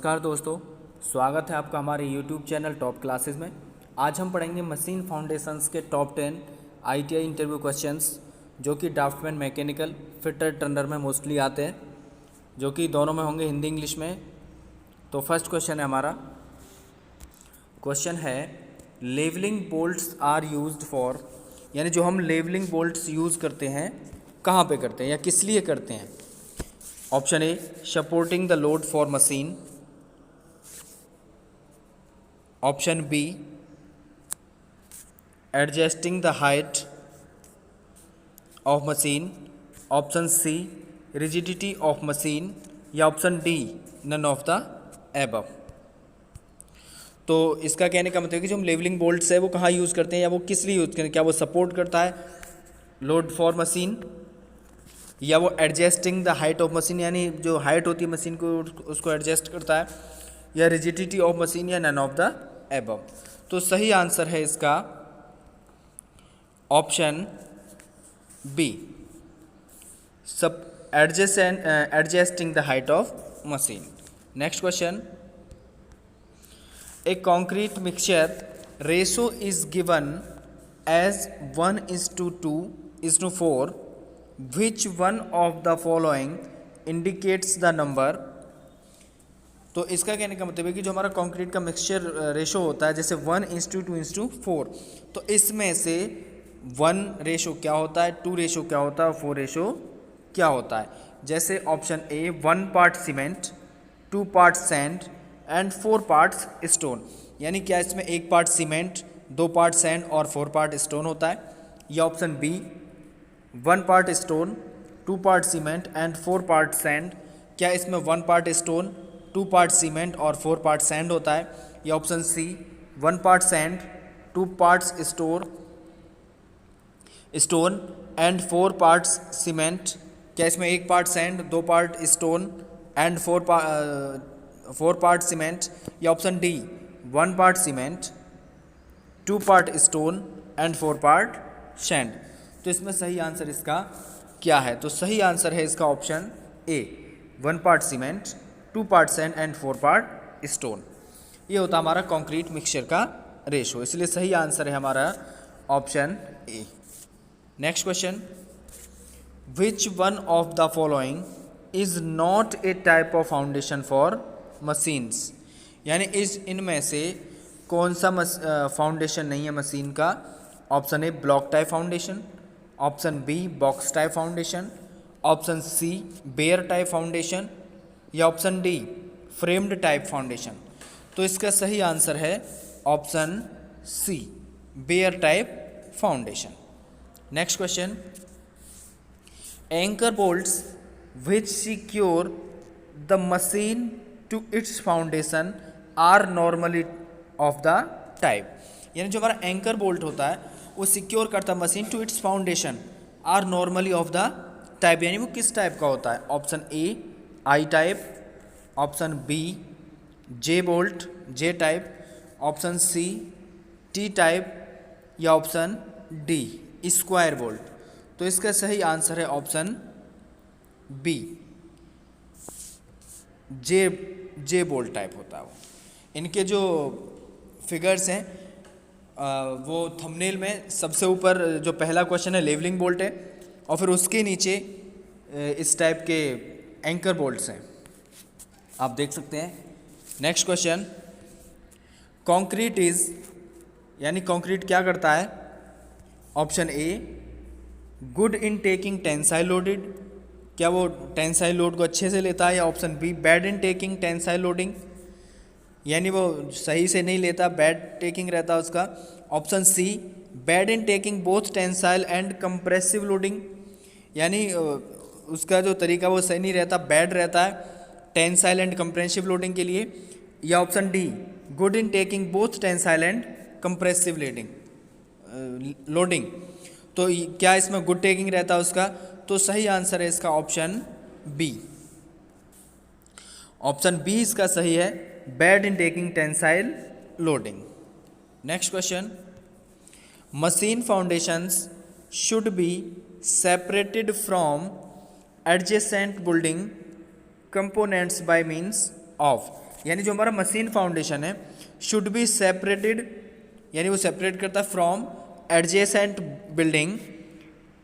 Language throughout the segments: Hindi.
नमस्कार दोस्तों, स्वागत है आपका हमारे YouTube चैनल टॉप क्लासेस में। आज हम पढ़ेंगे मशीन फाउंडेशंस के टॉप 10 ITI इंटरव्यू क्वेश्चंस जो कि ड्राफ्टमैन मैकेनिकल फिटर टर्नर में मोस्टली आते हैं, जो कि दोनों में होंगे, हिंदी इंग्लिश में। तो फर्स्ट क्वेश्चन है हमारा। क्वेश्चन है levelling bolts are used for, यानी जो हम लेवलिंग बोल्ट्स यूज़ करते हैं कहाँ पे करते हैं या किस लिए करते हैं। Option A supporting the load for machine, option B adjusting the height of machine, option C rigidity of machine, या option D none of the above. तो इसका कहने का मतलब है कि जो हम लेवलिंग बोल्ट्स है वो कहाँ यूज़ करते हैं या वो किस लिए यूज़ करते हैं। क्या वो सपोर्ट करता है लोड फॉर मशीन, या वो adjusting the height of machine, यानी जो हाइट होती है मशीन को उसको एडजस्ट करता है, या रिजिडिटी ऑफ मशीन, या नन ऑफ द एबव। तो सही आंसर है इसका ऑप्शन बी, सब adjusting the height of machine. Next question, a concrete mixture ratio is given as 1:2:4, which one of the following indicates the number। तो इसका कहने का मतलब है कि जो हमारा कंक्रीट का मिक्सचर रेशो होता है जैसे 1:2:4, तो इसमें से 1 रेशो क्या होता है, 2 रेशो क्या होता है और 4 रेशो क्या होता है। जैसे option A 1 part cement, 2 part sand and 4 parts stone, यानी क्या इसमें 1 पार्ट सीमेंट, 2 पार्ट सैंड और 4 पार्ट स्टोन होता है। या option B 1 part stone, 2 part cement and 4 part sand, क्या इसमें 1 पार्ट स्टोन, 2 पार्ट सीमेंट और 4 पार्ट सैंड होता है। या option C 1 part sand, 2 parts stone and 4 parts cement, क्या इसमें 1 part sand, 2 part stone and 4 part cement. या option D 1 part cement, 2 part stone and 4 part sand. तो इसमें सही आंसर इसका क्या है। तो सही आंसर है इसका option A 1 part cement, 2 part sand and 4 part stone. ये होता हमारा कंक्रीट मिक्सचर का रेशो, इसलिए सही आंसर है हमारा option A. Next question, which one of the following is not a type of foundation for machines, यानी इनमें से कौन सा फाउंडेशन नहीं है मशीन का। Option A block type foundation, option B box type foundation, option C bare type foundation, या option D framed type foundation. तो इसका सही आंसर है option C bare type foundation. Next question, anchor bolts which secure the machine to its foundation are normally of the type, यानी जो हमारा एंकर बोल्ट होता है वो सिक्योर करता है machine to its foundation are normally of the type, यानी वो किस टाइप का होता है। Option A I type, option B J bolt J type, option C T type, या ऑप्शन डी स्क्वायर बोल्ट। तो इसका सही आंसर है option B J bolt type होता है वो। इनके जो फिगर्स हैं वो थंबनेल में सबसे ऊपर जो पहला क्वेश्चन है लेवलिंग बोल्ट है, और फिर उसके नीचे इस टाइप के एंकर बोल्ट्स हैं, आप देख सकते हैं। नेक्स्ट क्वेश्चन, कंक्रीट इज, यानी कंक्रीट क्या करता है। Option a good in taking tensile loaded, क्या वो टेंसाइल लोड को अच्छे से लेता है। या option be bad in taking tensile loading, यानी वो सही से नहीं लेता, बैड टेकिंग रहता है उसका। Option C bad in taking both tensile and compressive loading, यानी उसका जो तरीका वो सही नहीं रहता, बैड रहता है टेंसाइल एंड कंप्रेसिव लोडिंग के लिए। या option D good in taking both tensile and compressive loading. तो क्या इसमें गुड टेकिंग रहता है उसका। तो सही आंसर है इसका ऑप्शन बी। ऑप्शन बी इसका सही है, bad in taking tensile loading. Next question, machine foundations should be separated from adjacent building components bye means of, यानी जो हमारा मशीन फाउंडेशन है शुड बी सेपरेटेड, यानी वो सेपरेट करता है from adjacent building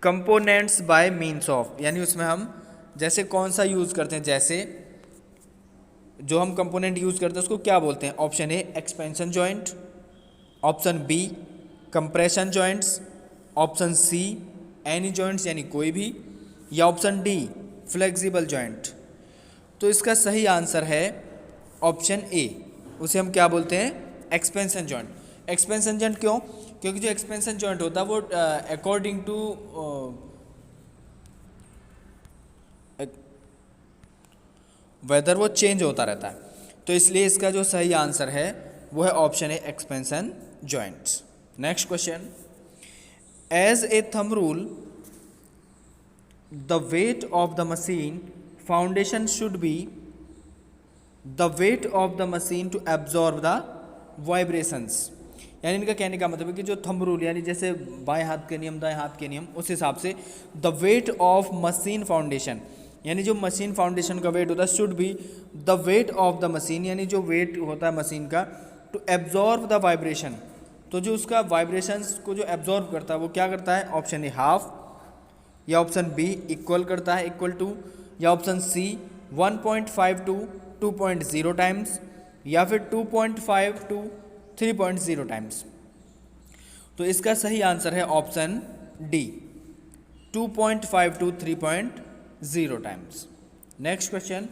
components bye means of, यानी उसमें हम जैसे कौन सा यूज़ करते हैं, जैसे जो हम कंपोनेंट यूज़ करते हैं उसको क्या बोलते हैं। Option A expansion joint, option B compression joints, option C any joints यानी कोई भी, या ऑप्शन डी फ्लेक्सिबल जॉइंट। तो इसका सही आंसर है ऑप्शन ए, उसे हम क्या बोलते हैं, एक्सपेंशन जॉइंट। एक्सपेंशन जॉइंट क्यों, क्योंकि जो एक्सपेंशन जॉइंट होता है वो अकॉर्डिंग टू वेदर वो चेंज होता रहता है, तो इसलिए इसका जो सही आंसर है वो है option A expansion joints. Next question, as a thumb rule the weight of the machine foundation should be the weight of the machine to absorb the vibrations, यानी इनका कहने का मतलब है कि जो थंब रूल यानी जैसे बाएं हाथ के नियम दाएं हाथ के नियम, उस हिसाब से the weight of machine foundation, यानी जो मशीन फाउंडेशन का वेट होता है should be the weight of the machine, यानी जो वेट होता है मशीन का टू एब्जॉर्ब द वाइब्रेशन, तो जो उसका वाइब्रेशंस को जो एब्जॉर्ब करता है वो क्या करता है, ऑप्शन ए हाफ, या ऑप्शन बी इक्वल करता है इक्वल टू, या ऑप्शन सी 1.5 टू 2.0 टाइम्स, या फिर 2.5 टू 3.0 टाइम्स। तो इसका सही आंसर है option D 2.5 to 3.0 times. Next question,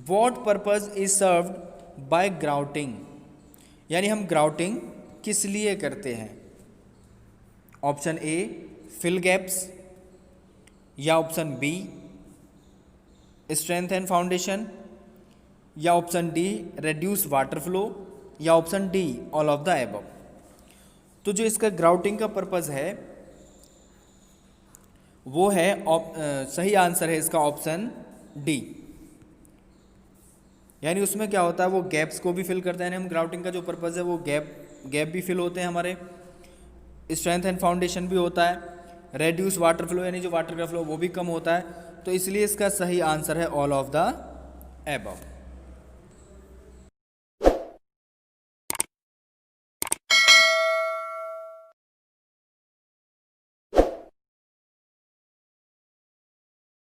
what purpose is served by grouting, यानी हम ग्राउटिंग किस लिए करते हैं। ऑप्शन ए फिल गैप्स, या ऑप्शन बी स्ट्रेंथन फाउंडेशन, या option D reduce water flow, या option D all of the above. तो जो इसका ग्राउटिंग का पर्पज है वो है सही आंसर है इसका ऑप्शन डी, यानी उसमें क्या होता है वो गैप्स को भी फिल करता है, यानी हम ग्राउटिंग का जो पर्पज है वो गैप भी फिल होते हैं हमारे, स्ट्रेंथ एंड फाउंडेशन भी होता है, रेड्यूस वाटर फ्लो यानी जो वाटर का फ्लो वो भी कम होता है, तो इसलिए इसका सही आंसर है ऑल ऑफ द एबव।